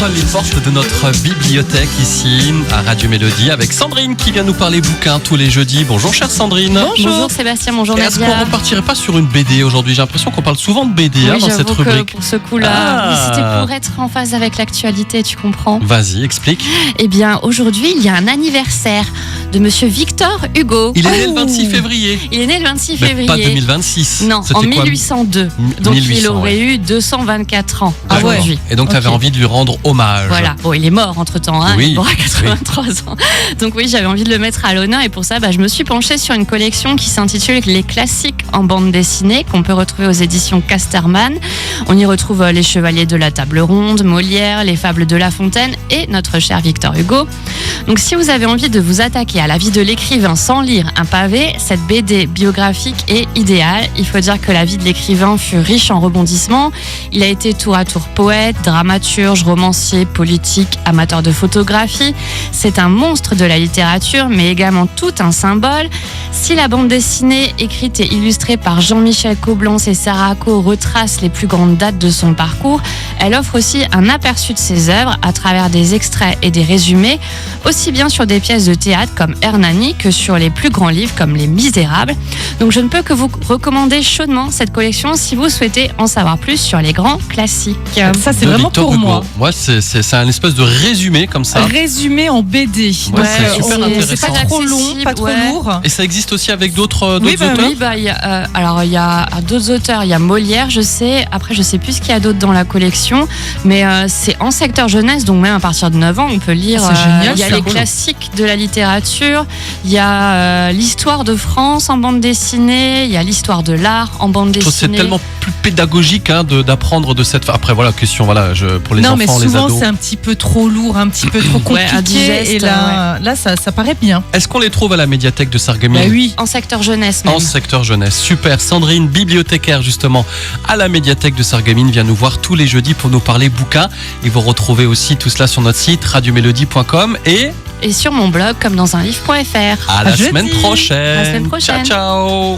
ouvre les portes de notre bibliothèque ici à Radio Mélodie avec Sandrine qui vient nous parler bouquins tous les jeudis. Bonjour chère Sandrine. Bonjour Sébastien, bonjour Nadia. Est-ce qu'on ne repartirait pas sur une BD aujourd'hui? J'ai l'impression qu'on parle souvent de BD dans cette rubrique. Pour ce coup-là, oui, c'était pour être en phase avec l'actualité, tu comprends? Vas-y, explique. Eh bien, aujourd'hui, il y a un anniversaire de Monsieur Victor Hugo. Il est né le 26 février. Il est né le 26 Mais février. pas 2026. Non, C'était en quoi 1802. Donc 1800, il aurait eu 224 ans aujourd'hui. Et donc tu avais envie de lui rendre hommage. Voilà. Bon, il est mort entre-temps, hein. Oui, Il aura 83 ans. Donc oui, j'avais envie de le mettre à l'honneur et pour ça, je me suis penchée sur une collection qui s'intitule Les classiques en bande dessinée qu'on peut retrouver aux éditions Casterman. On y retrouve Les Chevaliers de la Table Ronde, Molière, Les Fables de La Fontaine et notre cher Victor Hugo. Donc si vous avez envie de vous attaquer à la vie de l'écrivain sans lire un pavé, cette BD biographique est idéale. Il faut dire que la vie de l'écrivain fut riche en rebondissements. Il a été tour à tour poète, dramaturge, romancier, politique, amateur de photographie. C'est un monstre de la littérature, mais également tout un symbole. Si la bande dessinée, écrite et illustrée par Jean-Michel Coblence et Sarah Acco, retrace les plus grandes dates de son parcours, elle offre aussi un aperçu de ses œuvres à travers des extraits et des résumés, aussi bien sur des pièces de théâtre comme Hernani que sur les plus grands livres comme Les Misérables. Donc je ne peux que vous recommander chaudement cette collection si vous souhaitez en savoir plus sur les grands classiques. Ça, c'est De vraiment Victor pour Hugo. moi. Ouais, c'est un espèce de résumé comme ça. Résumé en BD. Ouais, c'est super intéressant. C'est pas trop long, pas trop lourd. Et ça existe aussi avec d'autres Oui, auteurs? Oui, il y a d'autres auteurs. Il y a Molière, je sais. Après, je sais plus ce qu'il y a d'autre dans la collection. Mais c'est en secteur jeunesse, donc même à partir de 9 ans, on peut lire. C'est génial, il y a ça. les classiques de la littérature. Il y a l'histoire de France en bande dessinée. Il y a l'histoire de l'art en bande Je trouve que dessinée. c'est tellement plus pédagogique d'apprendre de cette. Après, voilà, question, pour les Non, enfants, mais les souvent ados. c'est un petit peu trop lourd, un petit peu trop compliqué. indigeste, et là, ça paraît bien. Est-ce qu'on les trouve à la médiathèque de Sarreguemines? Oui. En secteur jeunesse même. En secteur jeunesse. Super. Sandrine, bibliothécaire justement à la médiathèque de Sarreguemines, vient nous voir tous les jeudis pour nous parler bouquins. Et vous retrouvez aussi tout cela sur notre site radiomélodie.com et Et sur mon blog comme dans un livre.fr. à la jeudi. semaine prochaine. À la semaine prochaine. Ciao, ciao.